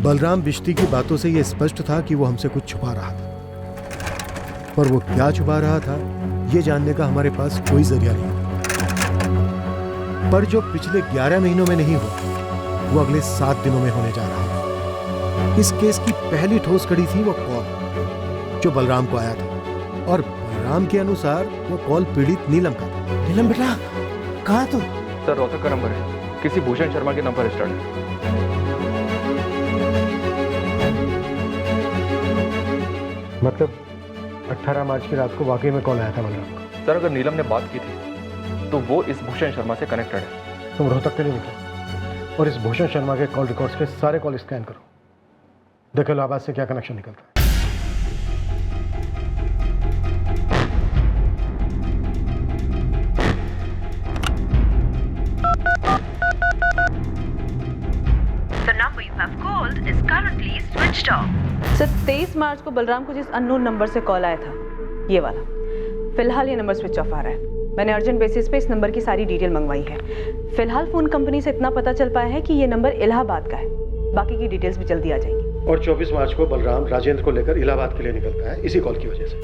बलराम बिश्ती की बातों से यह स्पष्ट था कि वो हमसे कुछ छुपा रहा था, पर वो क्या छुपा रहा था ये जानने का हमारे पास कोई जरिया नहीं। पर जो पिछले 11 महीनों में नहीं हुआ वो अगले 7 दिनों में होने जा रहा है। इस केस की पहली ठोस कड़ी थी वो कॉल जो बलराम को आया था, और बलराम के अनुसार वो कॉल पीड़ित नीलम का था। नीलम बेटा, कहाँ है तू? सर रोहतक का नंबर है, किसी भूषण शर्मा के नंबर स्टार्ट है। मतलब 18 मार्च की रात को वाकई में कॉल आया था बलराम का? सर अगर नीलम ने बात की थी तो वो इस भूषण शर्मा से कनेक्टेड है। तुम रोहतक के लिए निकलो और इस भूषण शर्मा के कॉल रिकॉर्ड्स के सारे कॉल स्कैन करो, देखो इलाहाबाद से क्या कनेक्शन निकलता है। सर 23 मार्च को बलराम को जिस अननोन नंबर से कॉल आया था, ये वाला, फिलहाल ये नंबर स्विच ऑफ आ रहा है। मैंने अर्जेंट बेसिस पे इस नंबर की सारी डिटेल मंगवाई है। फिलहाल फोन कंपनी से इतना पता चल पाया है कि ये नंबर इलाहाबाद का है, बाकी की डिटेल्स भी जल्दी आ जाएंगी। और 24 मार्च को बलराम राजेंद्र को लेकर इलाहाबाद के लिए निकलता है इसी कॉल की वजह से।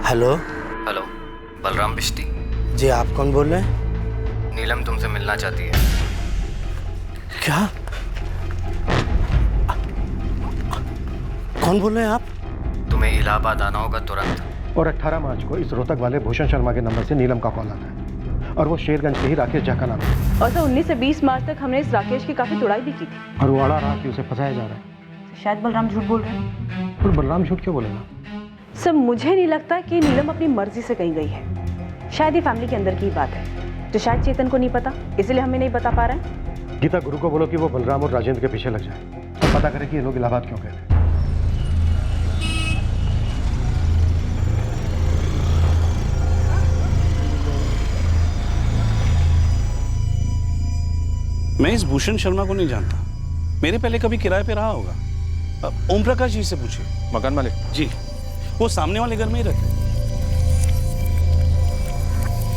हेलो। हेलो, बलराम बिश्ती। जी, आप कौन बोल रहे हैं? नीलम तुमसे मिलना चाहती है। क्या? कौन बोल रहे हैं आप? तुम्हें इलाहाबाद आना होगा तुरंत। और 18 मार्च को इस रोहतक वाले भूषण शर्मा के नंबर से नीलम का कॉल आता है, और वो शेरगंज के ही राकेश झा का नाम है। और सर 19 से 20 मार्च तक हमने इस राकेश की काफी तुड़ाई भी की थी, और वो अड़ा रहा कि उसे फंसाया जा रहा है। शायद बलराम झूठ बोल रहे हैं। पर बलराम झूठ क्यों बोलेगा? सर मुझे नहीं लगता कि नीलम अपनी मर्जी से कहीं गई है। शायद ये फैमिली के अंदर की ही बात है जो शायद चेतन को नहीं पता, इसलिए हमें नहीं बता पा रहे हैं। गीता, गुरु को बोलो कि वो बलराम और राजेंद्र के पीछे लग जाए और पता करे कि ये लोग इलाहाबाद क्यों गए थे। मैं इस भूषण शर्मा को नहीं जानता, मेरे पहले कभी किराए पे रहा होगा। ओम प्रकाश जी से पूछिए। मकान मालिक जी, वो सामने वाले घर में ही रहते हैं।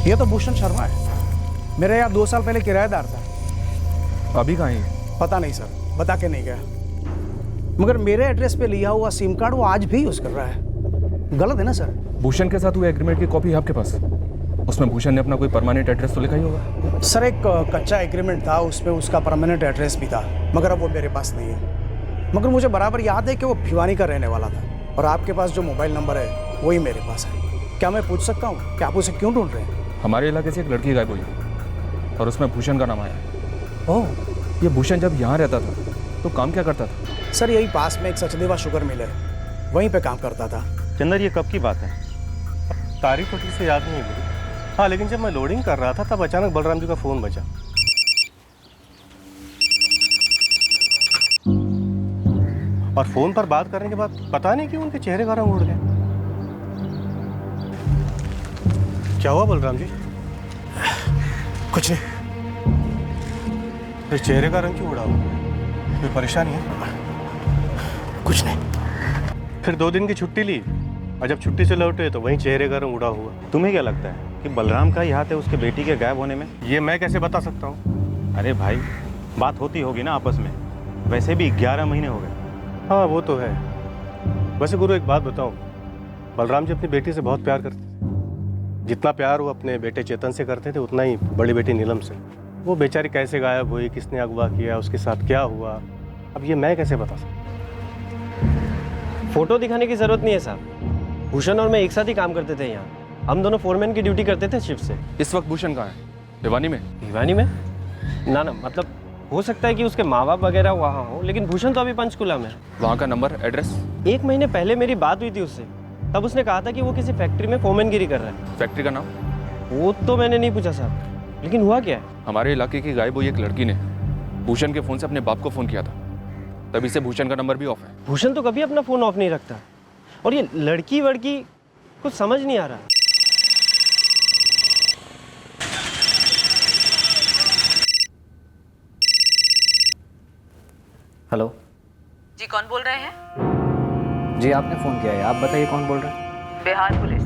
ये तो भूषण शर्मा है, मेरे यहाँ 2 साल पहले किराएदार था। अभी कहाँ है? पता नहीं सर, बता के नहीं गया। मगर मेरे एड्रेस पे लिया हुआ सिम कार्ड वो आज भी यूज कर रहा है। गलत है ना सर? भूषण के साथ हुए एग्रीमेंट की कॉपी है आपके पास? उसमें भूषण ने अपना कोई परमानेंट एड्रेस तो लिखा ही होगा। सर एक कच्चा एग्रीमेंट था, उस पर उसका परमानेंट एड्रेस भी था, मगर अब वो मेरे पास नहीं है। मगर मुझे बराबर याद है कि वो भिवानी का रहने वाला था, और आपके पास जो मोबाइल नंबर है वही मेरे पास है। क्या मैं पूछ सकता हूँ कि आप उसे क्यों ढूंढ रहे हैं? हमारे इलाके से एक लड़की गायब हुई है और उसमें भूषण का नाम आया है। ओह, ये भूषण जब यहाँ रहता था तो काम क्या करता था? सर यही पास में एक सचदेवा शुगर मिल है, वहीं पे काम करता था। चंदर, ये कब की बात है? तारीख तो ठीक से याद नहीं मुझे। हाँ, लेकिन जब मैं लोडिंग कर रहा था तब अचानक बलराम जी का फ़ोन बजा। और फ़ोन पर बात करने के बाद पता नहीं क्यों उनके चेहरे का रंग उड़ गया। क्या हुआ बलराम जी? कुछ नहीं। फिर चेहरे का रंग क्यों उड़ा हुआ? कोई परेशानी है? कुछ नहीं। फिर 2 दिन की छुट्टी ली, और जब छुट्टी से लौटे तो वहीं चेहरे का रंग उड़ा हुआ। तुम्हें क्या लगता है कि बलराम का ही हाथ है उसके बेटी के गायब होने में? ये मैं कैसे बता सकता हूँ? अरे भाई, बात होती होगी ना आपस में, वैसे भी 11 महीने हो गए। हाँ वो तो है। वैसे गुरु एक बात बताऊँ, बलराम जी अपनी बेटी से बहुत प्यार करते थे। जितना प्यार वो अपने बेटे चेतन से करते थे उतना ही बड़ी बेटी नीलम से। वो बेचारी कैसे गायब हुई, किसने अगवा किया, उसके साथ क्या हुआ, अब ये मैं कैसे बता सकता? फोटो दिखाने की जरूरत नहीं है साहब, भूषण और मैं एक साथ ही काम करते थे यहाँ। हम दोनों फोरमैन की ड्यूटी करते थे शिफ्ट से। इस वक्त भूषण कहाँ है? भिवानी में? भिवानी में? ना ना, मतलब हो सकता है कि उसके माँ बाप वगैरह वहाँ हो, लेकिन भूषण तो अभी पंचकुला में है। वहाँ का नंबर, एड्रेस? 1 महीने पहले मेरी बात हुई थी उससे, तब उसने कहा था कि वो किसी फैक्ट्री में फोरमैनगिरी कर रहा है। फैक्ट्री का नाम? वो तो मैंने नहीं पूछा साहब, लेकिन हुआ क्या है? हमारे इलाके की गायब हुई एक लड़की ने भूषण के फ़ोन से अपने बाप को फ़ोन किया था, तभी से भूषण का नंबर भी ऑफ है। भूषण तो कभी अपना फ़ोन ऑफ नहीं रखता, और ये लड़की वड़की कुछ समझ नहीं आ रहा। हेलो जी, कौन बोल रहे हैं? जी, आपने फ़ोन किया है, आप बताइए कौन बोल रहा है? Bihar police,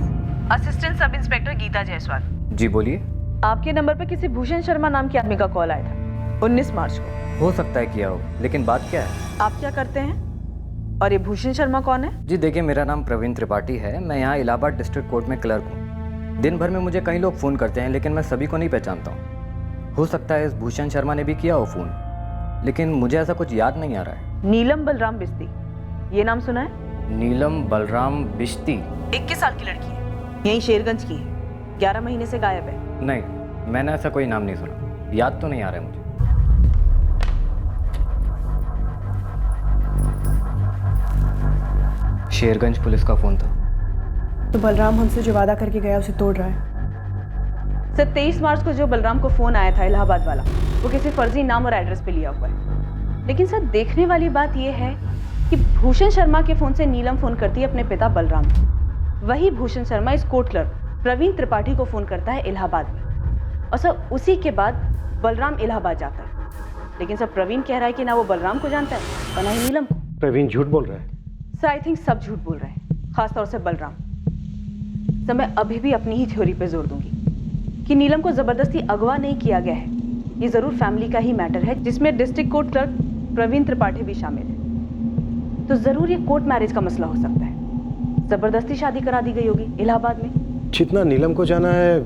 assistant sub inspector Geeta Jaiswal. जी बोलिए। आपके नंबर पर किसी भूषण शर्मा नाम के आदमी का कॉल आया था 19 मार्च को। हो सकता है किया हो, लेकिन बात क्या है? आप क्या करते हैं और ये भूषण शर्मा कौन है? जी देखिए, मेरा नाम प्रवीण त्रिपाठी है। मैं यहाँ इलाहाबाद डिस्ट्रिक्ट कोर्ट में क्लर्क हूँ। दिन भर में मुझे कई लोग फ़ोन करते हैं, लेकिन मैं सभी को नहीं पहचानता हूँ। हो सकता है इस भूषण शर्मा ने भी किया हो फ़ोन, लेकिन मुझे ऐसा कुछ याद नहीं आ रहा है। नीलम बलराम बिस्ती, ये नाम सुना है? नीलम बलराम बिश्ती? 21 साल की लड़की है, यहीं शेरगंज की है, 11 महीने से गायब है। नहीं, मैंने ऐसा कोई नाम नहीं सुना, याद तो नहीं आ रहा है मुझे। शेरगंज पुलिस का फ़ोन था। तो बलराम हमसे जो वादा करके गया उसे तोड़ रहा है। सर 23 मार्च को जो बलराम को फोन आया था इलाहाबाद वाला, वो किसी फर्जी नाम और एड्रेस पे लिया हुआ है। लेकिन सर देखने वाली बात यह है कि भूषण शर्मा के फोन से नीलम फोन करती है अपने पिता बलराम को। वही भूषण शर्मा इस कोर्ट क्लर्क प्रवीण त्रिपाठी को फोन करता है इलाहाबाद में, और सर उसी के बाद बलराम इलाहाबाद जाता है। लेकिन सर प्रवीण कह रहा है कि ना वो बलराम को जानता है और ना ही नीलम को। प्रवीण झूठ बोल रहा है। सर आई थिंक सब झूठ बोल रहे हैं, खासतौर से बलराम। सर मैं अभी भी अपनी ही थ्योरी पे जोर दूंगी कि नीलम को जबरदस्ती अगवा नहीं किया गया है। ये जरूर फैमिली का ही मैटर है, जिसमें district court clerk Praveen Tripathi भी शामिल है। तो जरूर ये कोर्ट मैरिज का मसला हो सकता है। जबरदस्ती शादी करा दी गई होगी इलाहाबाद में। जितना नीलम को जाना है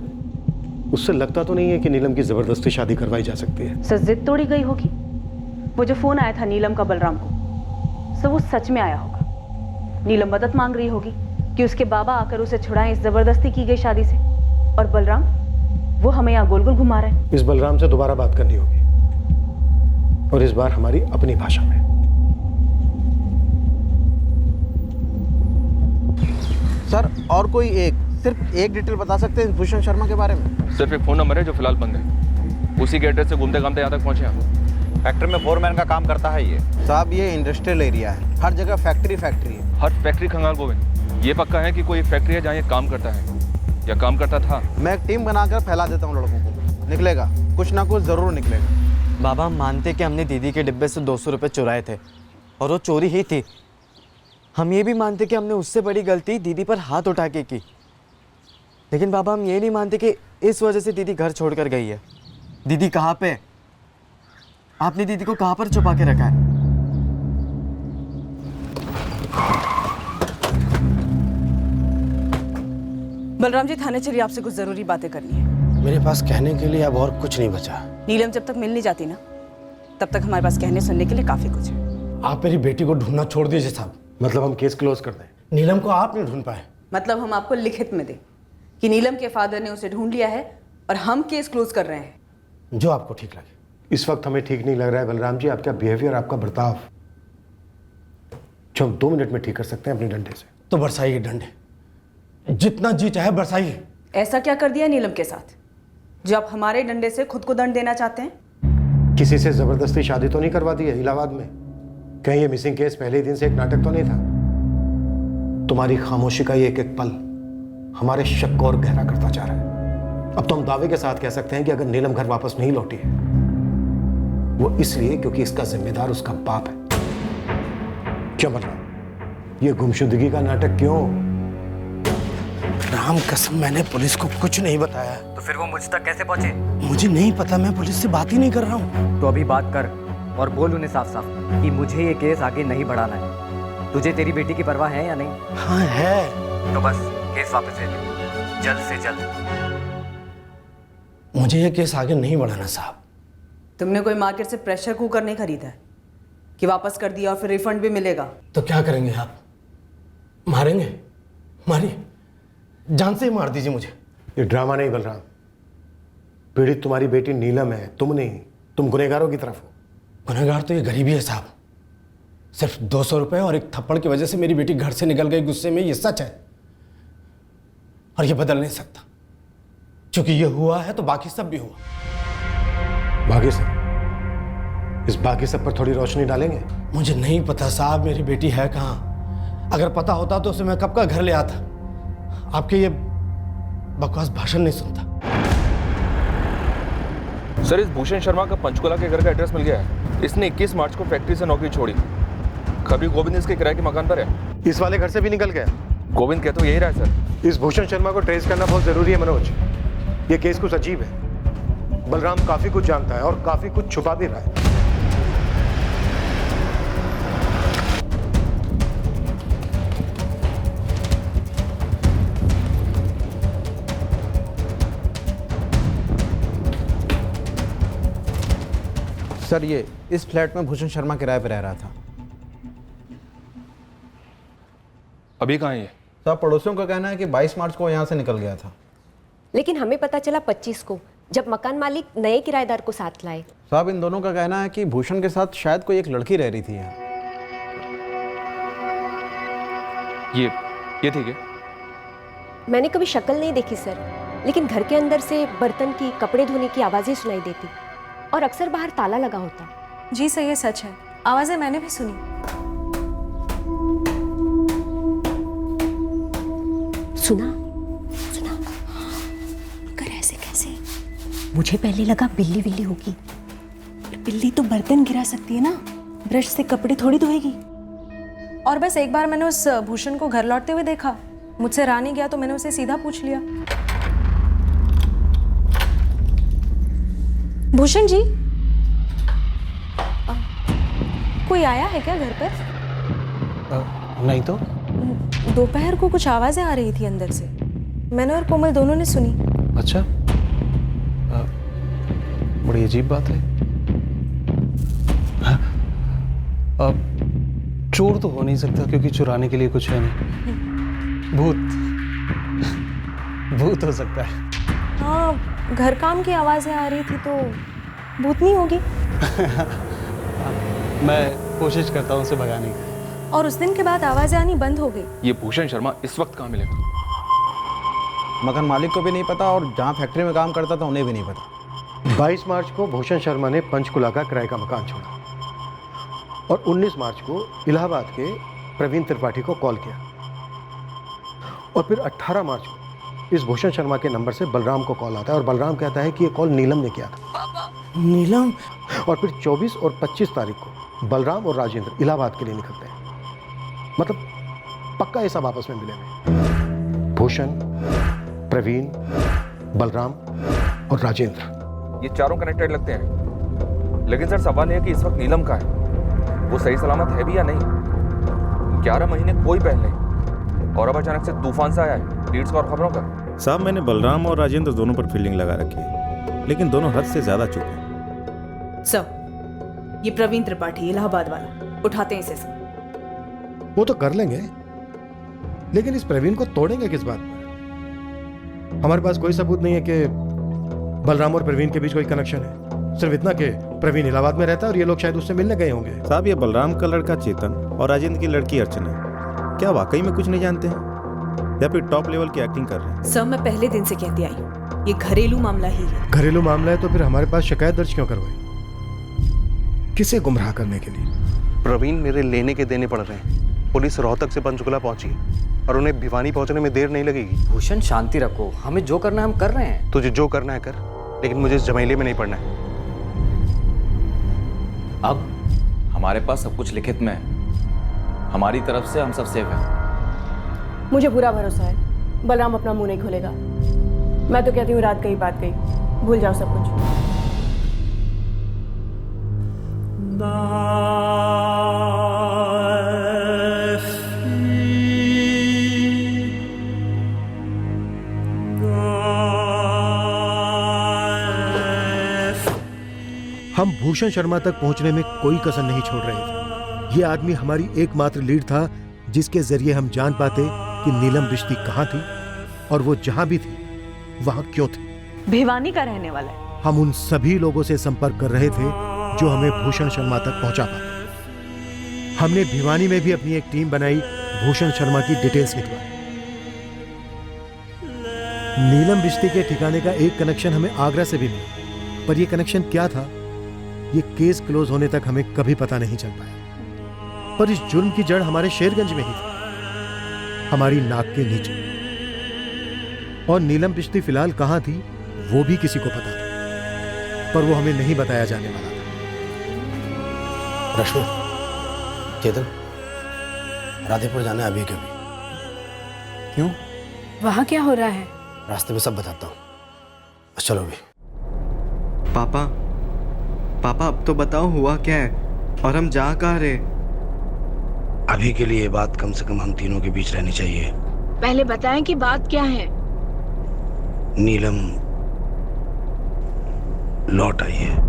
उससे लगता तो नहीं है कि नीलम की जबरदस्ती शादी करवाई जा सकती है। सर जिद तोड़ी गई होगी। वो जो फोन आया था नीलम का बलराम को, सर वो सच में आया होगा। नीलम मदद मांग रही होगी कि उसके बाबा आकर उसे छुड़ाएं इस जबरदस्ती की गई शादी से, और बलराम वो हमें यहाँ गोल गोल घुमा रहे हैं। इस बलराम से दोबारा बात करनी होगी, और इस बार हमारी अपनी भाषा में। सर और कोई सिर्फ एक डिटेल बता सकते हैं भूषण शर्मा के बारे में? सिर्फ एक फ़ोन नंबर है जो फिलहाल बंद है। उसी के एड्रेस से घूमते घामते यहाँ तक पहुँचे हम। फैक्ट्री में फोरमैन का काम करता है ये। साहब ये इंडस्ट्रियल एरिया है, हर जगह फैक्ट्री है। हर फैक्ट्री खंगाल गोविंद, ये पक्का है कि कोई फैक्ट्री है जहाँ ये काम करता है या काम करता था? मैं एक टीम बनाकर फैला देता हूँ लड़कों को, निकलेगा कुछ ना कुछ ज़रूर निकलेगा। बाबा हम मानते कि हमने दीदी के डिब्बे से 200 रुपये चुराए थे और वो चोरी ही थी। हम ये भी मानते कि हमने उससे बड़ी गलती दीदी पर हाथ उठा के की। लेकिन बाबा हम ये नहीं मानते कि इस वजह से दीदी घर छोड़कर गई है। दीदी कहाँ पे? आपने दीदी को कहाँ पर छुपा के रखा है? बलराम जी थाने चलिए, आपसे कुछ जरूरी बातें करनी है। मेरे पास कहने के लिए अब और कुछ नहीं बचा। नीलम जब तक मिल नहीं जाती ना, तब तक हमारे पास कहने सुनने के लिए काफी कुछ है। आप मेरी बेटी को ढूंढना छोड़ दीजिए साहब। मतलब हम केस क्लोज कर दें? नीलम को आप नहीं ढूंढ पाए। मतलब हम आपको लिखित में दें कि नीलम के फादर ने उसे ढूंढ लिया है और हम केस क्लोज कर रहे हैं। जो आपको ठीक लगे। इस वक्त हमें ठीक नहीं लग रहा है बलराम जी, आपका बिहेवियर, आपका बर्ताव, जो हम 2 मिनट में ठीक कर सकते हैं अपने डंडे से। तो बरसाइए डंडे, जितना जी चाहे बरसाइए। ऐसा क्या कर दिया नीलम के साथ जो आप हमारे डंडे से खुद को दंड देना चाहते हैं? किसी से जबरदस्ती शादी तो नहीं करवा दी है इलाहाबाद में? कहीं ये मिसिंग केस पहले ही दिन से एक नाटक तो नहीं था? तुम्हारी खामोशी का ये एक एक पल हमारे शक को और गहरा करता जा रहा है। अब तो हम दावे के साथ कह सकते हैं कि अगर नीलम घर वापस नहीं लौटी है, वो इसलिए क्योंकि इसका जिम्मेदार उसका बाप है। क्यों बलराम, ये गुमशुदगी का नाटक क्यों? राम कसम मैंने पुलिस को कुछ नहीं बताया। तो फिर वो मुझ तक कैसे पहुंचे? मुझे नहीं पता, मैं पुलिस से बात ही नहीं कर रहा हूँ। तो अभी बात कर और बोल उन्हें साफ साफ कि मुझे ये केस आगे नहीं बढ़ाना है। तुझे तेरी बेटी की परवाह है या नहीं? हाँ है। तो बस केस वापस ले ले, जल्द से जल्द। मुझे ये केस आगे नहीं बढ़ाना साहब। तुमने कोई मार्केट से प्रेशर कुकर नहीं खरीदा है कि वापस कर दिया और फिर रिफंड भी मिलेगा? तो क्या करेंगे आप? मारेंगे? मारिए, जान से ही मार दीजिए मुझे। ये ड्रामा नहीं बलराम, पीड़ित तुम्हारी बेटी नीलम है, तुम नहीं। तुम गुनहगारों की तरफ हो। गुनहगार तो ये गरीबी है साहब। सिर्फ 200 रुपए और एक थप्पड़ की वजह से मेरी बेटी घर से निकल गई गुस्से में, ये सच है और ये बदल नहीं सकता। क्योंकि ये हुआ है तो बाकी सब भी हुआ। बाकी सब? इस बाकी सब पर थोड़ी रोशनी डालेंगे? मुझे नहीं पता साहब मेरी बेटी है कहाँ। अगर पता होता तो उसे मैं कब का घर ले आता। आपके ये बकवास भाषण नहीं सुनता। सर इस भूषण शर्मा का पंचकुला के घर का एड्रेस मिल गया है। इसने 21 मार्च को फैक्ट्री से नौकरी छोड़ी। कभी गोविंद इसके किराए के मकान पर है। इस वाले घर से भी निकल गया? गोविंद कहते हो यही रहा है सर। इस भूषण शर्मा को ट्रेस करना बहुत जरूरी है मनोज। ये केस कुछ अजीब है। बलराम काफी कुछ जानता है और काफी कुछ छुपा भी रहा है। सर ये इस फ्लैट में भूषण शर्मा किराए पर रह रहा था। अभी कहाँ है ये? सर पड़ोसियों का कहना है कि 22 मार्च को यहाँ से निकल गया था। लेकिन हमें पता चला 25 को, जब मकान मालिक नए किराएदार को साथ लाए। साहब इन दोनों का कहना है कि भूषण के साथ शायद कोई एक लड़की रह रही थी यहाँ। ये ठीक है। मैंने कभी शक्ल नहीं देखी सर, लेकिन घर के अंदर से बर्तन की, कपड़े धोने की आवाजें सुनाई देती और अक्सर बाहर ताला लगा होता। जी सर, ये सच है, आवाज़ें मैंने भी सुनी। सुना मगर ऐसे कैसे? मुझे पहले लगा बिल्ली बिल्ली होगी। बिल्ली तो बर्तन गिरा सकती है ना, ब्रश से कपड़े थोड़ी धोएगी। और बस एक बार मैंने उस भूषण को घर लौटते हुए देखा, मुझसे रहा नहीं गया तो मैंने उसे सीधा पूछ लिया, भूषण जी कोई आया है क्या घर पर? नहीं तो। दोपहर को कुछ आवाजें आ रही थी अंदर से, मैंने और कोमल दोनों ने सुनी। अच्छा, बड़ी अजीब बात है। अब चोर तो हो नहीं सकता क्योंकि चुराने के लिए कुछ है नहीं। भूत हो सकता है। हाँ, घर काम की आवाजें आ रही थी तो भूतनी होगी। मैं कोशिश करता हूँ उसे भगाने की। और उस दिन के बाद आवाजें आनी बंद हो गई। ये भूषण शर्मा इस वक्त कहाँ मिलेगा? मकान मालिक को भी नहीं पता और जहाँ फैक्ट्री में काम करता था उन्हें भी नहीं पता। 22 मार्च को भूषण शर्मा ने पंचकुला का किराए का मकान छोड़ा और 19 मार्च को इलाहाबाद के प्रवीण त्रिपाठी को कॉल किया और फिर 18 मार्च को इस भूषण शर्मा के नंबर से बलराम को कॉल आता है और बलराम कहता है कि ये कॉल नीलम ने किया था। नीलम? और फिर 24 और 25 तारीख को बलराम और राजेंद्र इलाहाबाद के लिए निकलते हैं। मतलब पक्का ये सब आपस में मिले हुए, भूषण, प्रवीण, बलराम और राजेंद्र। ये चारों कनेक्टेड लगते हैं, लेकिन सर सवाल है कि इस वक्त नीलम का है, वो सही सलामत है भी या नहीं? 11 महीने कोई पहल नहीं और अब अचानक से तूफान सा आया है लीड्स का और खबरों का। साहब मैंने बलराम और राजेंद्र दोनों पर फील्डिंग लगा रखी है, लेकिन दोनों हद से ज्यादा चुप हैं। सर, ये प्रवीण त्रिपाठी इलाहाबाद वाला, उठाते हैं इसे। वो तो कर लेंगे, लेकिन इस प्रवीण को तोड़ेंगे किस बात पर? हमारे पास कोई सबूत नहीं है कि बलराम और प्रवीण के बीच कोई कनेक्शन है। सिर्फ इतना कि प्रवीण इलाहाबाद में रहता है और ये लोग शायद उससे मिलने गए होंगे। साहब ये बलराम का लड़का चेतन और राजेंद्र की लड़की अर्चना, क्या वाकई में कुछ नहीं जानते हैं या फिर टॉप लेवल की एक्टिंग कर रहे हैं? सर, मैं पहले दिन से कहती आई हूँ, ये घरेलू मामला ही है। घरेलू मामला है तो फिर हमारे पास शिकायत दर्ज क्यों करवाई? किसे गुमराह करने के लिए? प्रवीण मेरे लेने के देने पड़ रहे हैं। पुलिस रोहतक से पंचकुला पहुंची और उन्हें भिवानी पहुंचने में देर नहीं लगेगी। भूषण शांति रखो, हमें जो करना है हम कर रहे हैं। तुझे जो करना है कर, लेकिन मुझे इस झमेले में नहीं पड़ना है। अब हमारे पास सब कुछ लिखित में है, हमारी तरफ से हम सब सेफ हैं। मुझे पूरा भरोसा है, बलराम अपना मुंह नहीं खोलेगा। मैं तो कहती हूँ रात गई बात गई, भूल जाओ सब कुछ। हम भूषण शर्मा तक पहुंचने में कोई कसर नहीं छोड़ रहे थे। ये आदमी हमारी एकमात्र लीड था जिसके जरिए हम जान पाते कि नीलम रिश्ती कहाँ थी और वो जहां भी थी वहां क्यों थी। भिवानी का रहने वाला है। हम उन सभी लोगों से संपर्क कर रहे थे जो हमें भूषण शर्मा तक पहुंचा पाते। हमने भिवानी में भी अपनी एक टीम बनाई भूषण शर्मा की डिटेल्स निकलवाई। नीलम रिश्ते के ठिकाने का एक कनेक्शन हमें आगरा से भी मिला, पर यह कनेक्शन क्या था ये केस क्लोज होने तक हमें कभी पता नहीं चल पाया। पर इस जुर्म की जड़ हमारे शेरगंज में ही थी, हमारी नाक के नीचे। और नीलम रिश्ती फिलहाल कहां थी वो भी किसी को पता था, पर वो हमें नहीं बताया जाने वाला था। रश्मि, चेतन, राधेपुर जाना है अभी के अभी। क्यों? वहाँ क्या हो रहा है? रास्ते में सब बताता हूँ, बस चलो भी। पापा पापा अब तो बताओ हुआ क्या है और हम जा कहाँ रहे? अभी के लिए ये बात कम से कम हम तीनों के बीच रहनी चाहिए। पहले बताएं कि बात क्या है। नीलम लौट आई है।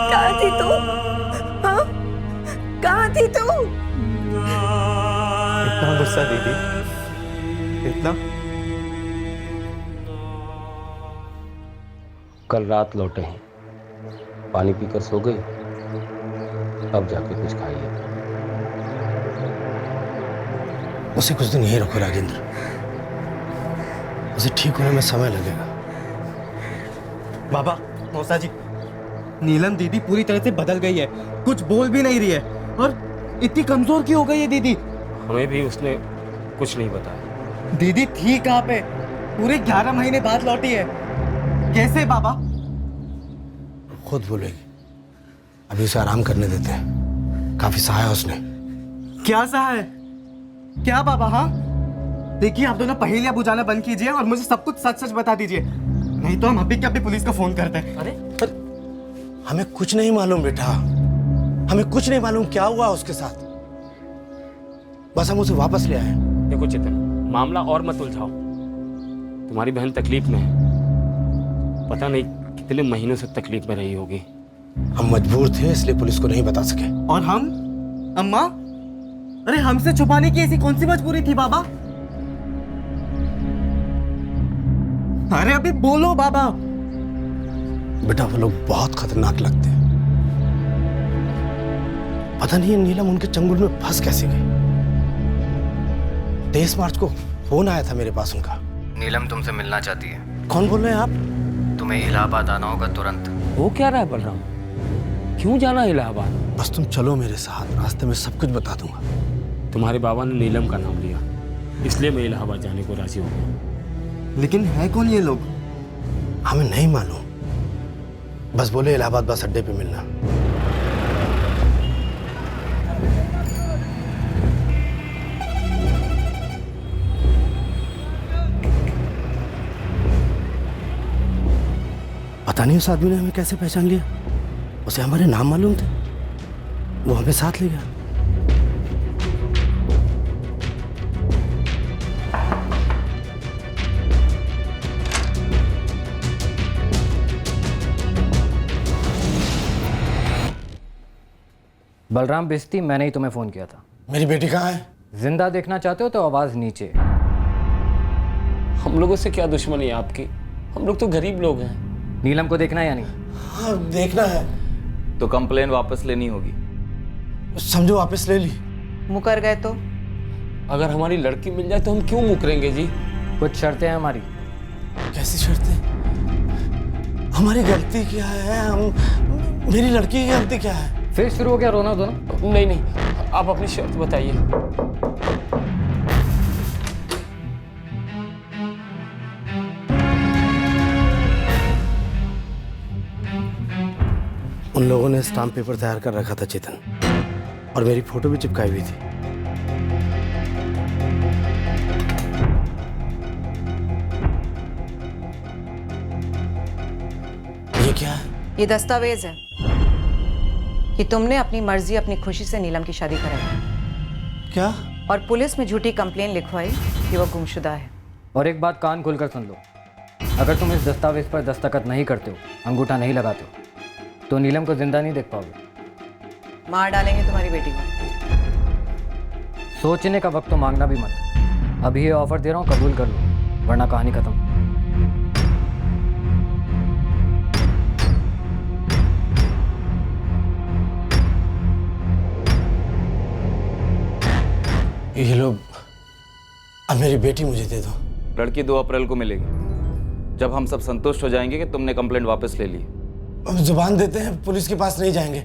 कहाँ थी तू? हाँ? कहाँ थी तू? इतना गुस्सा दीदी, इतना? कल रात लौटे हैं, पानी पीकर सो गई, अब जाके कुछ खाइए। उसे कुछ दिन यहीं रखो राजेंद्र, उसे ठीक होने में समय लगेगा। बाबा, मौसा जी, नीलम दीदी पूरी तरह से बदल गई है, कुछ बोल भी नहीं रही है और इतनी कमजोर क्यों हो गई है दीदी? हमें भी उसने कुछ नहीं बताया। दीदी थी कहाँ पे? पूरे 11 महीने बाद लौटी है, कैसे बाबा? खुद बोलेगी, अभी उसे आराम करने देते हैं, काफी सहाया उसने। क्या सहा है? क्या बाबा? हाँ देखिए, आप दोनों पहेलियां बुझाना बंद कीजिए और मुझे सब कुछ सच सच बता दीजिए, नहीं तो हम अभी के अभी पुलिस को फोन करते हैं। अरे हमें कुछ नहीं मालूम बेटा, हमें कुछ नहीं मालूम क्या हुआ उसके साथ, बस हम उसे वापस ले आए। देखो चेतन, मामला और मत उलझाओ। तुम्हारी बहन तकलीफ में है, पता नहीं कितने महीनों से तकलीफ में रही होगी। हम मजबूर थे इसलिए पुलिस को नहीं बता सके। और हम? अम्मा? अरे हमसे छुपाने की ऐसी कौन सी मजबूरी थी बाबा? अरे अभी बोलो बाबा। बेटा वो लोग बहुत खतरनाक लगते हैं, पता नहीं नीलम उनके चंगुल में फंस कैसे गई। 23 मार्च को फोन आया था मेरे पास उनका। नीलम तुमसे मिलना चाहती है। कौन बोल रहे हैं आप? तुम्हें इलाहाबाद आना होगा तुरंत। वो क्या रहा है बलराम, क्यों जाना इलाहाबाद? बस तुम चलो मेरे साथ, रास्ते में सब कुछ बता दूंगा। तुम्हारे बाबा ने नीलम का नाम लिया, इसलिए मैं इलाहाबाद जाने को राजी हो गया। लेकिन है कौन ये लोग? हमें नहीं मालूम, बस बोले इलाहाबाद बस अड्डे पे मिलना। पता नहीं उस आदमी ने हमें कैसे पहचान लिया, उसे हमारे नाम मालूम थे, वो हमें साथ ले गया। बलराम बिस्ती, मैंने ही तुम्हें फ़ोन किया था। मेरी बेटी कहाँ है? जिंदा देखना चाहते हो तो आवाज़ नीचे। हम लोगों से क्या दुश्मनी है आपकी, हम लोग तो गरीब लोग हैं। नीलम को देखना है या नहीं? हाँ देखना है। तो कंप्लेन वापस लेनी होगी। समझो वापस ले ली। मुकर गए तो? अगर हमारी लड़की मिल जाए तो हम क्यों मुकरेंगे जी? कुछ शर्तें हैं हमारी। कैसी शर्तें? हमारी गलती क्या है? हम मेरी लड़की की गलती क्या है? फिर शुरू हो गया रोना धोना? नहीं नहीं, आप अपनी शर्त बताइए। उन लोगों ने स्टाम्प पेपर तैयार कर रखा था चेतन, और मेरी फोटो भी चिपकाई हुई थी। ये क्या है? ये दस्तावेज है कि तुमने अपनी मर्जी अपनी खुशी से नीलम की शादी कराई। क्या? और पुलिस में झूठी कंप्लेन लिखवाई कि वो गुमशुदा है। और एक बात कान खोलकर सुन लो, अगर तुम इस दस्तावेज पर दस्तखत नहीं करते हो, अंगूठा नहीं लगाते हो, तो नीलम को जिंदा नहीं देख पाओगे। मार डालेंगे तुम्हारी बेटी को। सोचने का वक्त तो मांगना भी मत। अभी ये ऑफर दे रहा हूँ, कबूल कर लो, वरना कहानी खत्म। ये लो, अब मेरी बेटी मुझे दे दो। लड़की 2 अप्रैल को मिलेगी, जब हम सब संतुष्ट हो जाएंगे कि तुमने कंप्लेंट वापस ले ली। अब जुबान देते हैं, पुलिस के पास नहीं जाएंगे,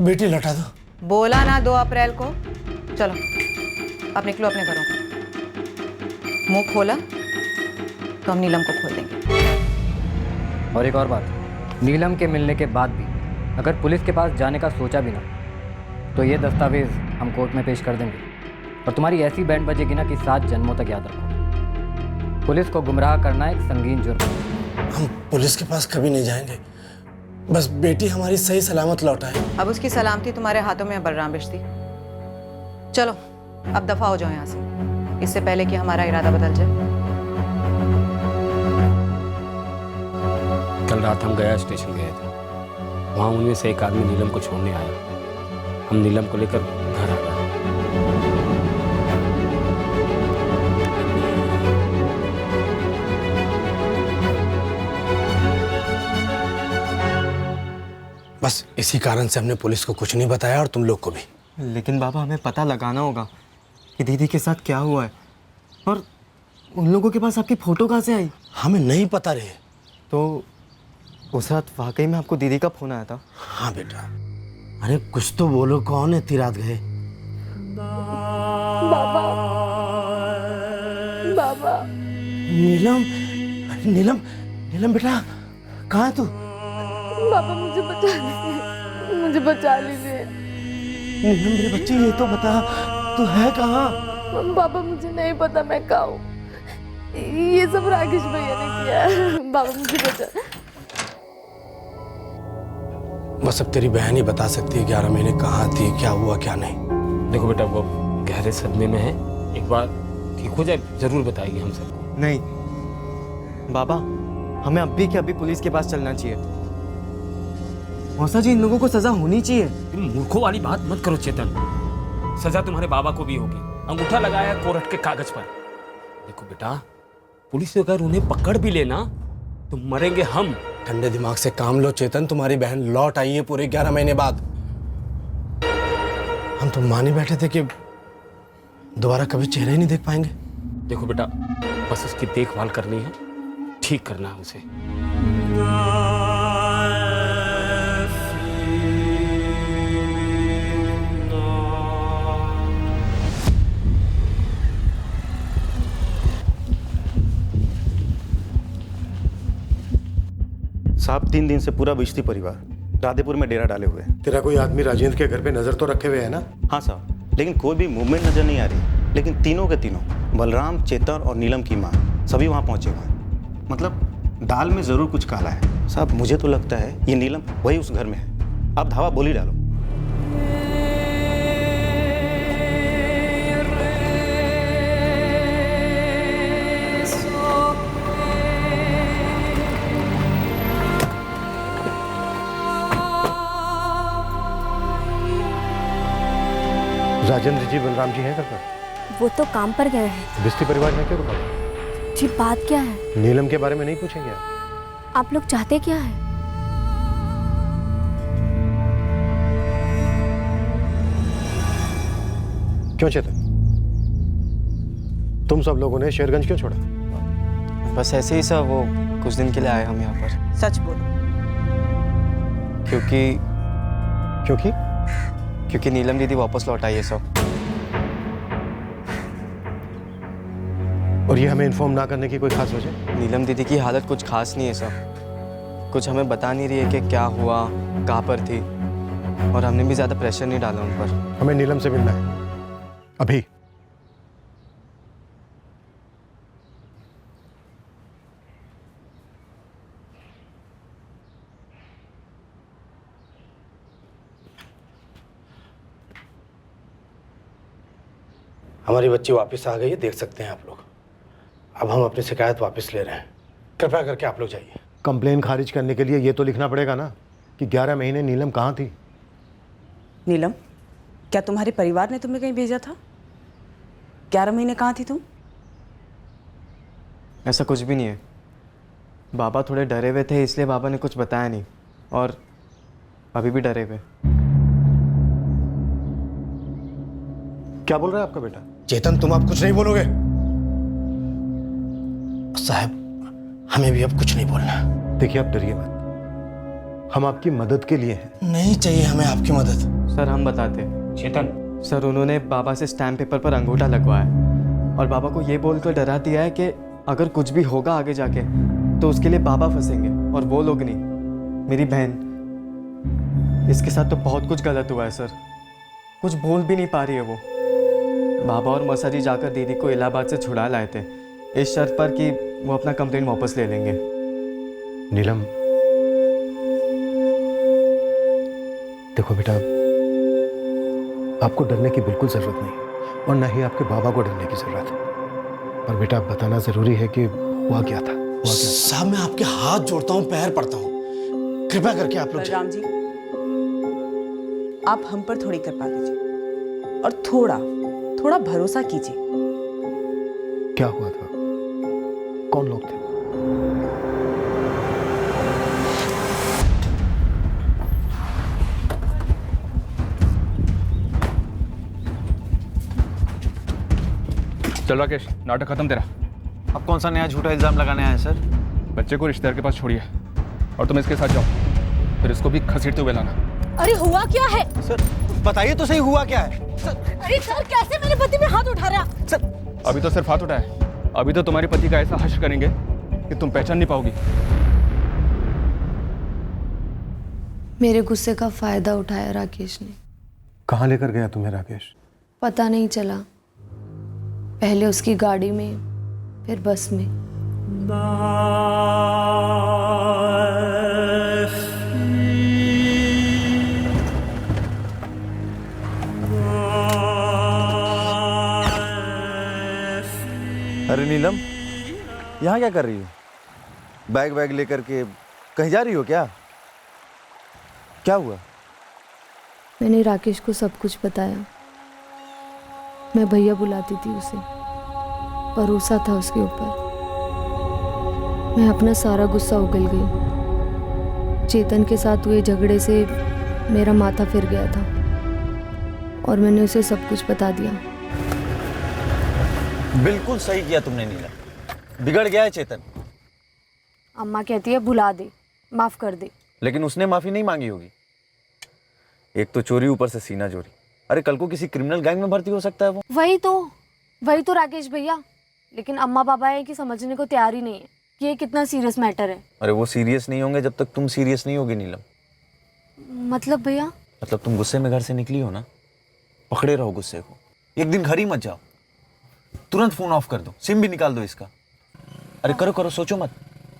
बेटी लौटा दो। बोला ना 2 अप्रैल को। चलो अब निकलो अपने घरों को। मुंह खोला तो हम नीलम को खोल देंगे। और एक और बात, नीलम के मिलने के बाद भी अगर पुलिस के पास जाने का सोचा भी ना तो ये दस्तावेज हम कोर्ट में पेश कर देंगे और तुम्हारी ऐसी बैंड बजेगी ना कि 7 जन्मों तक याद रखो। पुलिस को गुमराह करना एक संगीन जुर्म है। हम पुलिस के पास कभी नहीं जाएंगे, बस बेटी हमारी सही सलामत लौटाए। अब उसकी सलामती तुम्हारे हाथों में है बलराम बिश्ती। चलो अब दफा हो जाओ यहाँ से, इससे पहले कि हमारा इरादा बदल जाए। कल रात हम गया स्टेशन गए थे, वहाँ उनमें से एक आदमी नीलम को छोड़ने आया। हम नीलम को लेकर घर आ गए। बस इसी कारण से हमने पुलिस को कुछ नहीं बताया और तुम लोग को भी। लेकिन बाबा हमें पता लगाना होगा कि दीदी के साथ क्या हुआ है, और उन लोगों के पास आपकी फ़ोटो कहाँ से आई? हमें नहीं पता रे। तो उस रात वाकई में आपको दीदी का फ़ोन आया था? हाँ बेटा। अरे कुछ तो बोलो, कौन है इतनी रात गए? बाबा, बाबा। नीलम, नीलम, नीलम बेटा, कहाँ है तू? बाबा मुझे बचा लीजिए, मुझे बचा लीजिए। नीलम मेरे बच्चे, ये तो बता तू है कहाँ? बाबा मुझे नहीं पता मैं कहाँ हूँ, ये सब राकेश भैया ने किया है। बाबा मुझे बचा। बस अब तेरी बहन ही बता सकती है 11 महीने कहाँ थी, क्या हुआ क्या नहीं। देखो बेटा, वो गहरे सदमे में है, एक बार ठीक हो जाए जरूर बताएगी हम सबको। नहीं बाबा, हमें अभी के अभी पुलिस के पास चलना चाहिए। मौसा जी, इन लोगों को सजा होनी चाहिए। तुम मूर्खों वाली बात मत करो चेतन, सजा तुम्हारे बाबा को भी होगी। अंगूठा लगाया कोर्ट के कागज पर। देखो बेटा, पुलिस अगर उन्हें पकड़ भी लेना तो मरेंगे हम। ठंडे दिमाग से काम लो चेतन, तुम्हारी बहन लौट आई है पूरे 11 महीने बाद। हम तो मान ही बैठे थे कि दोबारा कभी चेहरा ही नहीं देख पाएंगे। देखो बेटा, बस उसकी देखभाल करनी है, ठीक करना है उसे। साहब 3 दिन से पूरा बिश्ती परिवार राधेपुर में डेरा डाले हुए हैं। तेरा कोई आदमी राजेंद्र के घर पे नजर तो रखे हुए है ना? हाँ साहब, लेकिन कोई भी मूवमेंट नजर नहीं आ रही। लेकिन तीनों के तीनों, बलराम, चेतन और नीलम की माँ, सभी वहाँ पहुँचे हुए हैं। मतलब दाल में ज़रूर कुछ काला है। साहब मुझे तो लगता है ये नीलम वही उस घर में है। आप धावा बोली डालो। राजेंद्र जी, बलराम जी हैं घर पर? वो तो काम पर गए हैं। बिस्ती परिवार में क्यों रुका? जी बात क्या है? नीलम के बारे में नहीं पूछेंगे आप लोग चाहते क्या है? क्यों चेतन, तुम सब लोगों ने शेरगंज क्यों छोड़ा? बस ऐसे ही सब, वो कुछ दिन के लिए आए हम यहाँ पर। सच बोलो। क्योंकि नीलम दीदी वापस लौट आई है सब। और ये हमें इन्फॉर्म ना करने की कोई खास वजह? नीलम दीदी की हालत कुछ खास नहीं है सब, कुछ हमें बता नहीं रही है कि क्या हुआ, कहाँ पर थी, और हमने भी ज़्यादा प्रेशर नहीं डाला उन पर। हमें नीलम से मिलना है अभी। हमारी बच्ची वापस आ गई है, देख सकते हैं आप लोग। अब हम अपनी शिकायत वापस ले रहे हैं, कृपया करके आप लोग जाइए। कंप्लेन खारिज करने के लिए ये तो लिखना पड़ेगा ना कि 11 महीने नीलम कहाँ थी। नीलम, क्या तुम्हारे परिवार ने तुम्हें कहीं भेजा था? 11 महीने कहाँ थी तुम? ऐसा कुछ भी नहीं है। बाबा थोड़े डरे हुए थे, इसलिए बाबा ने कुछ बताया नहीं, और अभी भी डरे हुए। क्या बोल रहा है आपका बेटा? चेतन, तुम अब कुछ नहीं बोलोगे? साहब, हमें भी अब कुछ नहीं बोलना। देखिए, आप डरिए मत, हम आपकी मदद के लिए हैं। नहीं चाहिए हमें आपकी मदद। सर हम बताते। चेतन, सर उन्होंने बाबा से स्टैम्प पेपर पर अंगूठा लगवाया और बाबा को ये बोलकर डरा दिया है कि अगर कुछ भी होगा आगे जाके तो उसके लिए बाबा फंसेंगे और वो लोग नहीं, मेरी बहन। इसके साथ तो बहुत कुछ गलत हुआ है सर, कुछ बोल भी नहीं पा रही है वो। बाबा और मौसा जी जाकर दीदी को इलाहाबाद से छुड़ा लाए थे इस शर्त पर कि वो अपना कंप्लेंट वापस ले लेंगे। नीलम, देखो बेटा, आपको डरने की बिल्कुल जरूरत नहीं और ना ही आपके बाबा को डरने की जरूरत है। पर बेटा, बताना जरूरी है कि हुआ क्या था। साहब, मैं आपके हाथ जोड़ता हूँ, पैर पड़ता हूँ, कृपया करके आप लोग। बलराम जी, आप हम पर थोड़ी कृपा कीजिए और थोड़ा भरोसा कीजिए। क्या हुआ था? कौन लोग थे? चल राकेश, नाटक खत्म तेरा। अब कौन सा नया झूठा इल्जाम लगाने आए सर? बच्चे को रिश्तेदार के पास छोड़िए और तुम इसके साथ जाओ, फिर इसको भी घसीटते हुए लाना। अरे हुआ क्या है? सर बताइए तो सही, हुआ क्या है? अरे सर, कैसे मेरे पति में हाथ उठा रहा? सर अभी तो सिर्फ हाथ उठाए, अभी तो तुम्हारे पति का ऐसा हश्र करेंगे कि तुम पहचान नहीं पाओगी। मेरे गुस्से का फायदा उठाया राकेश ने। कहाँ लेकर गया तुम्हें राकेश? पता नहीं चला, पहले उसकी गाड़ी में, फिर बस में। अरे नीलम, यहाँ क्या कर रही हो? बैग वैग लेकर के कहीं जा रही हो क्या? क्या हुआ? मैंने राकेश को सब कुछ बताया। मैं भैया बुलाती थी उसे, भरोसा था उसके ऊपर। मैं अपना सारा गुस्सा उगल गई। चेतन के साथ हुए झगड़े से मेरा माथा फिर गया था और मैंने उसे सब कुछ बता दिया। बिल्कुल सही किया तुमने नीलम, बिगड़ गया है चेतन। अम्मा कहती है भुला दे, माफ कर दे। लेकिन उसने माफी नहीं मांगी होगी। एक तो चोरी, ऊपर से सीना चोरी। अरे कल को किसी क्रिमिनल गैंग में भर्ती हो सकता है वो। वही तो राकेश भैया, लेकिन अम्मा पापा है कि समझने को तैयार ही नहीं है कि ये कितना सीरियस मैटर है। अरे वो सीरियस नहीं होंगे जब तक तुम सीरियस नहीं होगी नीलम। मतलब भैया? मतलब तुम गुस्से में घर से निकली हो ना, पकड़े रहो गुस्से को। एक दिन घर ही मत जाओ, तुरंत फोन ऑफ कर दो, सिम भी निकाल दो इसका। अरे करो, सोचो मत,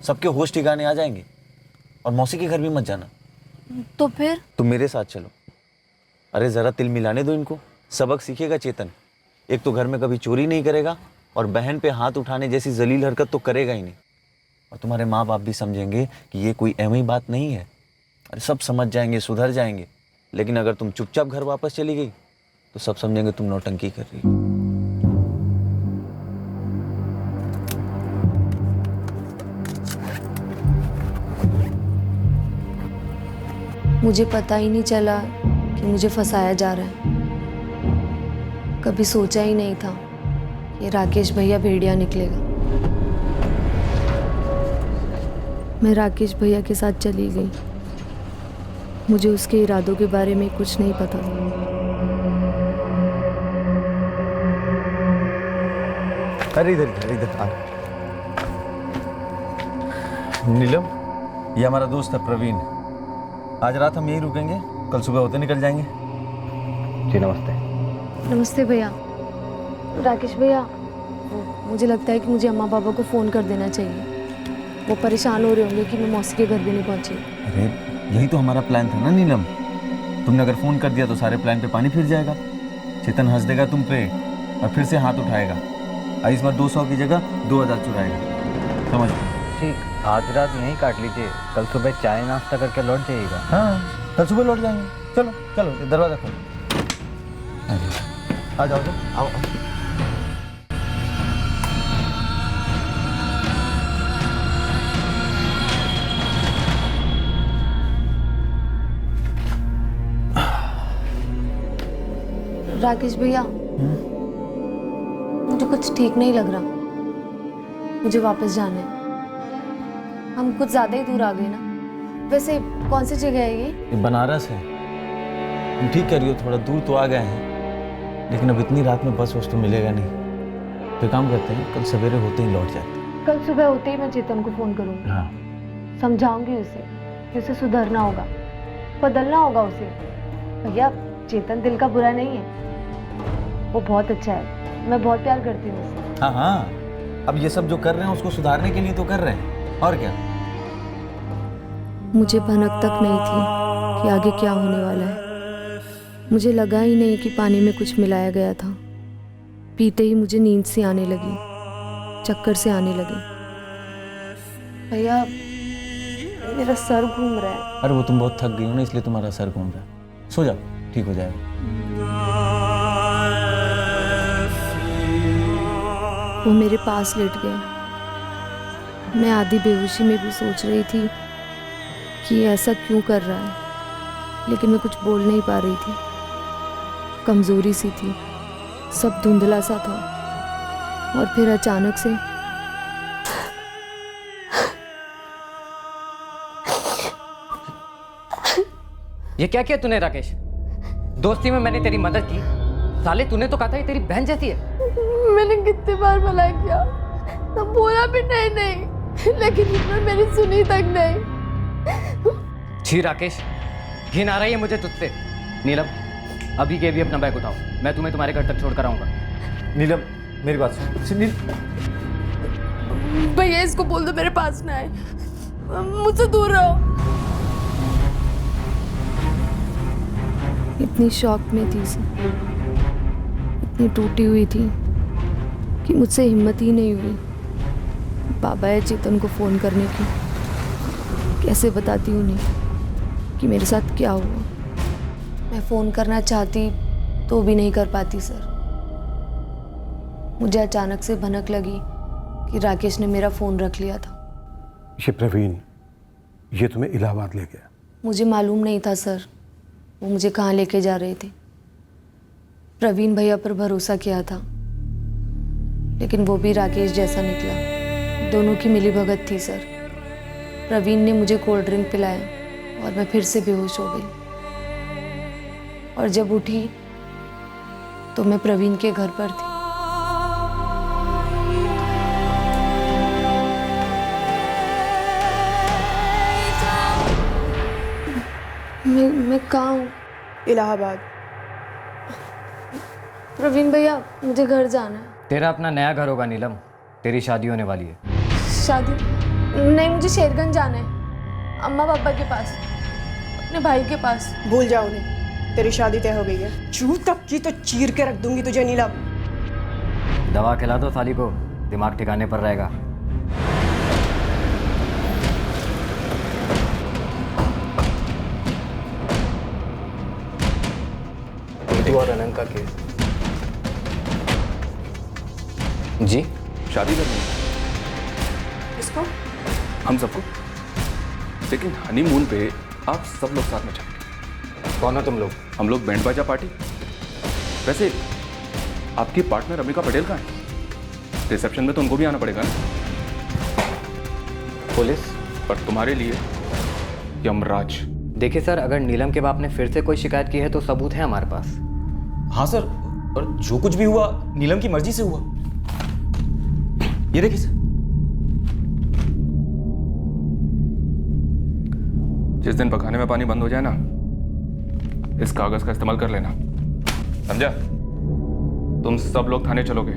सबके होश ठिकाने आ जाएंगे। और मौसी के घर भी मत जाना। तो फिर? तुम मेरे साथ चलो। अरे जरा तिल मिलाने दो इनको, सबक सीखेगा चेतन। एक तो घर में कभी चोरी नहीं करेगा और बहन पे हाथ उठाने जैसी जलील हरकत तो करेगा ही नहीं। और तुम्हारे माँ बाप भी समझेंगे कि ये कोई एवं ही बात नहीं है। अरे सब समझ जाएंगे, सुधर जाएंगे। लेकिन अगर तुम चुपचाप घर वापस चली गई तो सब समझेंगे तुम नौटंकी कर रही हो। मुझे पता ही नहीं चला कि मुझे फंसाया जा रहा है। कभी सोचा ही नहीं था कि राकेश भैया भेड़िया निकलेगा। मैं राकेश भैया के साथ चली गई। मुझे उसके इरादों के बारे में कुछ नहीं पता था। अरे इधर आ। नीलम, ये हमारा दोस्त है प्रवीण। आज रात हम यहीं रुकेंगे, कल सुबह होते निकल जाएंगे। जी नमस्ते। नमस्ते भैया। राकेश भैया, मुझे लगता है कि मुझे अम्मा पापा को फ़ोन कर देना चाहिए। वो परेशान हो रहे होंगे कि मैं मौसी के घर भी नहीं पहुंची। अरे यही तो हमारा प्लान था ना नीलम। तुमने अगर फ़ोन कर दिया तो सारे प्लान पे पानी फिर जाएगा। चेतन हंस देगा तुम पे और फिर से हाथ उठाएगा। इस बार 200 की जगह 2000 चुराएगा, समझ लो। ठीक, आज रात यहीं काट लीजिए, कल सुबह चाय नाश्ता करके लौट जाइएगा। हाँ, कल सुबह लौट जाएंगे। चलो दरवाज़ा खोलो। आ जाओ, आओ। राकेश भैया, कुछ ठीक नहीं लग रहा। मुझे वापस जाना है। हम कुछ ज़्यादा ही दूर आ गए ना। वैसे कौन सी जगह है ये? बनारस है। तुम ठीक कह रही हो, थोड़ा दूर तो आ गए हैं, लेकिन अब इतनी रात में बस तो मिलेगा नहीं। तो काम करते हैं, कल सवेरे होते ही लौट जाते हैं। कल सुबह होते ही मैं चेतन को फ़ोन करूँगी। हाँ, समझाऊंगी उसे सुधरना होगा, बदलना होगा उसे। भैया चेतन दिल का बुरा नहीं है, वो बहुत अच्छा है। मैं बहुत प्यार करती हूँ उससे। हाँ हाँ, अब ये सब जो कर रहे हैं उसको सुधारने के लिए तो कर रहे हैं, और क्या। मुझे भनक तक नहीं थी कि आगे क्या होने वाला है। मुझे लगा ही नहीं कि पानी में कुछ मिलाया गया था। पीते ही मुझे नींद सी आने लगी, चक्कर से आने लगे। भैया मेरा सर घूम रहा है। अरे वो तुम बहुत थक गई हो ना, इसलिए तुम्हारा सर घूम रहा है। सो जाओ, ठीक हो जाएगा। वो मेरे पास लेट गया। मैं आधी बेहोशी में भी सोच रही थी कि ये ऐसा क्यों कर रहा है, लेकिन मैं कुछ बोल नहीं पा रही थी। कमजोरी सी थी, सब धुंधला सा था। और फिर अचानक से ये क्या किया तूने राकेश? दोस्ती में मैंने तेरी मदद की, साले तूने तो कहा था ये तेरी बहन जैसी है। मैंने कितनी बार मना किया, तो बोला भी नहीं, लेकिन इसने मेरी सुनी तक नहीं। छी राकेश, घिन आ रही है मुझे तुझसे। नीलम, अभी के अभी अपना बैग उठाओ, मैं तुम्हें तुम्हारे घर तक छोड़ कर आऊंगा। नीलम मेरी बात सुन। भैया इसको बोल दो मेरे पास ना आए, मुझसे दूर रहो। इतनी शॉक में थी सी, इतनी टूटी हुई थी कि मुझसे हिम्मत ही नहीं हुई बाबा या चेतन को फ़ोन करने की। कैसे बताती उन्हें कि मेरे साथ क्या हुआ। मैं फ़ोन करना चाहती तो भी नहीं कर पाती सर। मुझे अचानक से भनक लगी कि राकेश ने मेरा फ़ोन रख लिया था। ये प्रवीण, ये तुम्हें इलाहाबाद ले गया? मुझे मालूम नहीं था सर वो मुझे कहाँ लेके जा रहे थे। प्रवीण भैया पर भरोसा किया था, लेकिन वो भी राकेश जैसा निकला। दोनों की मिलीभगत थी सर। प्रवीण ने मुझे कोल्ड ड्रिंक पिलाया और मैं फिर से बेहोश हो गई। और जब उठी तो मैं प्रवीण के घर पर थी। मैं कहाँ हूँ? इलाहाबाद। प्रवीण भैया मुझे घर जाना है। तेरा अपना नया घर होगा नीलम, तेरी शादी होने वाली है। शादी? नहीं, मुझे शेरगंज जाना है, अम्मा पापा के पास, अपने भाई के पास। भूल जाओ उन्हें, तेरी शादी तय हो गई है। चू तक की तो चीर के रख दूंगी तुझे नीलम। दवा खिला दो साली को, दिमाग ठिकाने पर रहेगा। और अनंत का केस जी, शादी करनी है किसको? हम सबको, लेकिन हनीमून पे आप सब लोग साथ में चलेंगे। कौन हो तुम लोग? हम लोग बैंड बाजा पार्टी। वैसे आपकी पार्टनर अम्बिका पटेल कहाँ है? रिसेप्शन में तो उनको भी आना पड़ेगा ना। पुलिस? पर तुम्हारे लिए यमराज। देखिए सर, अगर नीलम के बाप ने फिर से कोई शिकायत की है तो सबूत है हमारे पास। हाँ सर, और जो कुछ भी हुआ नीलम की मर्जी से हुआ। ये देखिए सर। जिस दिन पकाने में पानी बंद हो जाए ना, इस कागज का इस्तेमाल कर लेना, समझा? तुम सब लोग थाने चलोगे,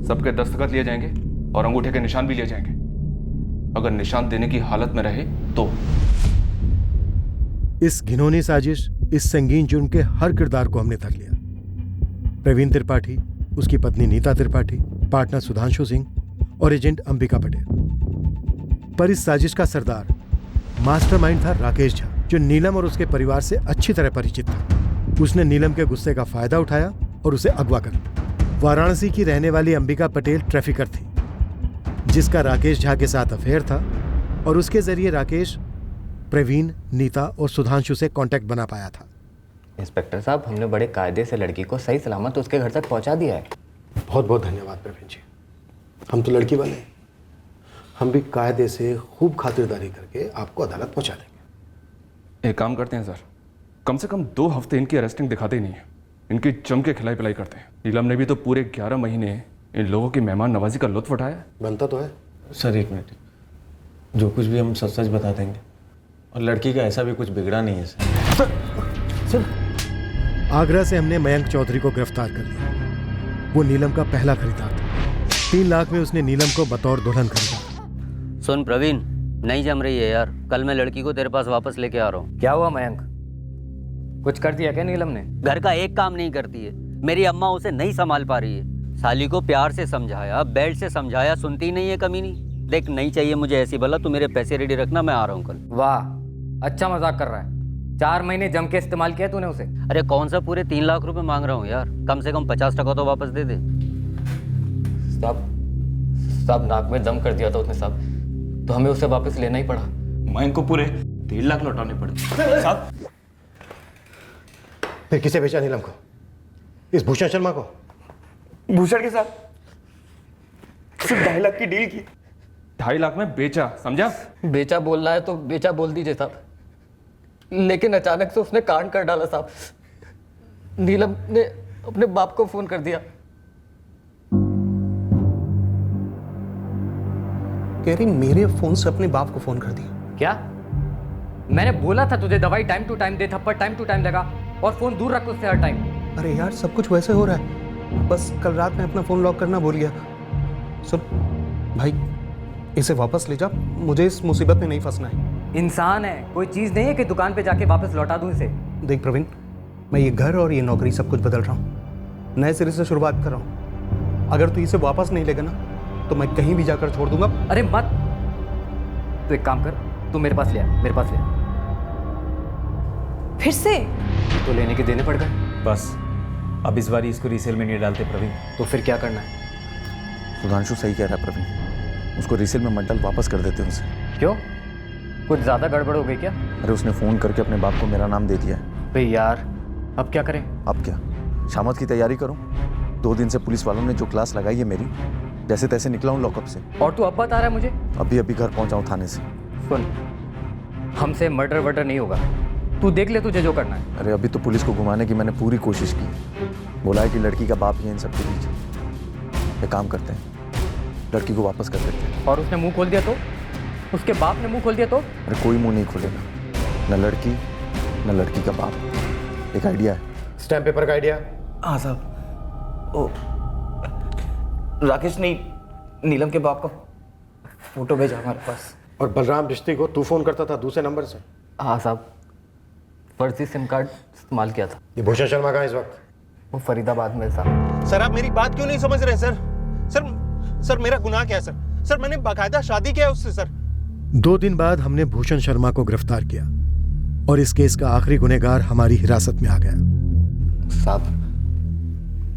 सबके दस्तखत लिए जाएंगे और अंगूठे के निशान भी लिए जाएंगे। अगर निशान देने की हालत में रहे तो। इस घिनौनी साजिश, इस संगीन जुर्म के हर किरदार को हमने तक लिया। प्रवीण त्रिपाठी, उसकी पत्नी नीता त्रिपाठी, पार्टनर सुधांशु सिंह और एजेंट अंबिका पटेल। पर इस साजिश का सरदार, मास्टरमाइंड था राकेश झा, जो नीलम और उसके परिवार से अच्छी तरह परिचित था। उसने नीलम के गुस्से का फायदा उठाया और उसे अगवा कर लिया। वाराणसी की रहने वाली अंबिका पटेल ट्रैफिकर थी, जिसका राकेश झा के साथ अफेयर था, और उसके जरिए राकेश प्रवीण, नीता और सुधांशु से कांटेक्ट बना पाया था। इंस्पेक्टर साहब, हमने बड़े कायदे से लड़की को सही सलामत उसके घर तक पहुंचा दिया है। बहुत बहुत धन्यवाद प्रवीण जी। हम तो लड़की वाले हैं, हम भी कायदे से खूब खातिरदारी करके आपको अदालत पहुंचा देंगे। एक काम करते हैं सर, कम से कम 2 हफ्ते इनकी अरेस्टिंग दिखाते ही नहीं है, इनकी जम के खिलाई पिलाई करते हैं। नीलम ने भी तो पूरे 11 महीने इन लोगों की मेहमान नवाजी का लुत्फ उठाया। बनता तो है। सर एक मिनट, जो कुछ भी हम सच सच बता देंगे, और लड़की का ऐसा भी कुछ बिगड़ा नहीं है सर। आगरा से हमने मयंक चौधरी को गिरफ्तार कर लिया। वो नीलम का पहला खरीदार था। 3 लाख में उसने नीलम को बतौर दुल्हन खरीदा। सुन प्रवीण, नहीं जम रही है यार। कल मैं लड़की को तेरे पास वापस लेके आ रहा हूँ। क्या हुआ मयंक, कुछ कर दिया क्या नीलम ने? घर का एक काम नहीं करती है। मेरी अम्मा उसे नहीं संभाल पा रही है। साली को प्यार से समझाया, बेल्ट से समझाया, सुनती नहीं है कमीनी। देख, नहीं चाहिए मुझे ऐसी बला, तू मेरे पैसे रेडी रखना, मैं आ रहा हूँ कल। वाह, अच्छा मजाक कर रहा है। 4 महीने जम के इस्तेमाल किया तूने उसे। अरे कौन सा पूरे 3 लाख रुपए मांग रहा हूँ यार, कम से कम 50% तो वापस दे दे। साहब नाक में दम कर दिया था उसने साहब, तो हमें उसे वापस लेना ही पड़ा। मयंक को पूरे 3 लाख लौटाने पड़े साहब। फिर किसे बेचा नीलम को? इस भूषण शर्मा को? भूषण के साथ सिर्फ 2.5 लाख की डील की। 2.5 लाख में बेचा, समझा? बेचा बोल रहा है तो बेचा बोल दीजिए साहब, लेकिन अचानक से उसने कांड कर डाला साहब। नीलम ने अपने बाप को फोन कर दिया। कह रही मेरे फोन से अपने बाप को फोन कर दिया। क्या? मैंने बोला था तुझे दवाई टाइम टू टाइम दे, थप्पड़ टाइम टू टाइम लगा, और फोन दूर रख उससे हर टाइम। अरे यार, सब कुछ वैसे हो रहा है, बस कल रात में अपना फोन लॉक करना भूल गया। सुन भाई, इसे वापस ले जा, मुझे इस मुसीबत में नहीं फंसना है। इंसान है, कोई चीज नहीं है कि दुकान पे जाके वापस लौटा दूं इसे। देख प्रवीण, मैं ये घर और ये नौकरी सब कुछ बदल रहा हूँ, नए सिरे से शुरुआत कर रहा हूँ। अगर तू इसे वापस नहीं लेगा ना तो मैं कहीं भी जाकर छोड़ दूंगा। अरे मत, तू एक काम कर, तू मेरे पास ले आ, मेरे पास ले आ। फिर से? तो लेने के देने पड़ गए। बस अब इस बार इसको रीसेल में नहीं डालते प्रवीण। तो फिर क्या करना है? सुधांशु सही कह रहा है प्रवीण, उसको रीसेल में मत डाल, वापस कर देते हैं उसे। क्यों, कुछ ज्यादा गड़बड़ हो गई क्या? अरे उसने फ़ोन करके अपने बाप को मेरा नाम दे दिया है। भाई यार, अब क्या करें? अब क्या, शामत की तैयारी करूं? 2 दिन से पुलिस वालों ने जो क्लास लगाई है मेरी, जैसे तैसे निकला हूं लॉकअप से। और तू अब बता रहा है मुझे? अभी घर पहुंचा हूं थाने से। सुन, हमसे मर्डर वर्डर नहीं होगा, तू देख ले तुझे जो करना है। अरे अभी तो पुलिस को घुमाने की मैंने पूरी कोशिश की, बोला है कि लड़की का बाप ही है इन सब के बीच। एक काम करते हैं, लड़की को वापस कर देते हैं। और उसने मुंह खोल दिया तो? उसके बाप ने मुंह खोल दिया तो? अरे कोई मुंह नहीं खोलेगा, न लड़की न लड़की का बाप। एक आइडिया है। स्टैम्प पेपर का आइडिया? हाँ साहब, ओ राकेश ने नीलम के बाप का फोटो भेजा हमारे पास। और बलराम बिश्ती को तू फोन करता था दूसरे नंबर से? हाँ साहब, फर्जी सिम कार्ड इस्तेमाल किया था। ये भूषण शर्मा कहाँ इस वक्त? वो फरीदाबाद में साहब। सर आप मेरी बात क्यों नहीं समझ रहे सर मेरा गुनाह क्या है सर मैंने बाकायदा शादी किया है उससे सर। 2 दिन बाद हमने भूषण शर्मा को गिरफ्तार किया और इस केस का आखिरी गुनहगार हमारी हिरासत में आ गया। साहब,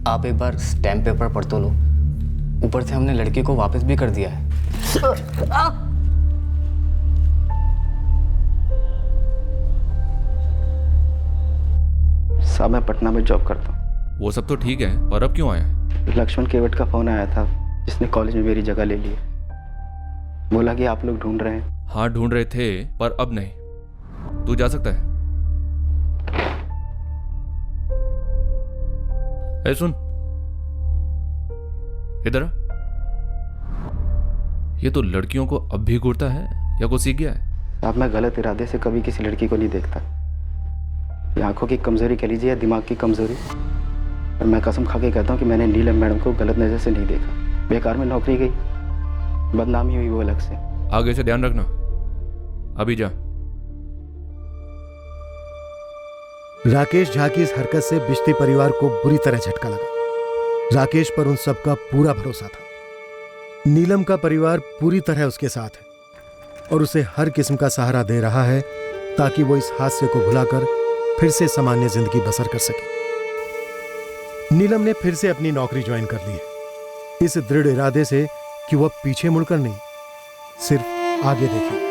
आप एक बार स्टैम्प पेपर पढ़ तो लो, ऊपर से हमने लड़की को वापस भी कर दिया है। साहब मैं पटना में जॉब करता हूँ। वो सब तो ठीक है, पर अब क्यों आया? लक्ष्मण केवट का फोन आया था, जिसने कॉलेज में मेरी जगह ले ली है। बोला कि आप लोग ढूंढ रहे हैं। हाँ ढूंढ रहे थे, पर अब नहीं। तू जा सकता है। ए सुन, इधर आ। ये तो लड़कियों को अब भी घूरता है या कुछ सीख गया है? साहब मैं गलत इरादे से कभी किसी लड़की को नहीं देखता। ये आंखों की कमजोरी कह लीजिए या दिमाग की कमजोरी, और मैं कसम खा के कहता हूँ कि मैंने नीलम मैडम को गलत नजर से नहीं देखा। बेकार में नौकरी गई, बदनामी हुई वो अलग से। आगे से ध्यान रखना। अभी जा। राकेश झा की इस हरकत से बिश्ती परिवार को बुरी तरह झटका लगा। राकेश पर उन सबका पूरा भरोसा था। नीलम का परिवार पूरी तरह उसके साथ है और उसे हर किस्म का सहारा दे रहा है ताकि वो इस हादसे को भुलाकर फिर से सामान्य जिंदगी बसर कर सके। नीलम ने फिर से अपनी नौकरी ज्वाइन कर ली है, इस दृढ़ इरादे से कि वो अब पीछे मुड़कर नहीं, सिर्फ आगे देखे।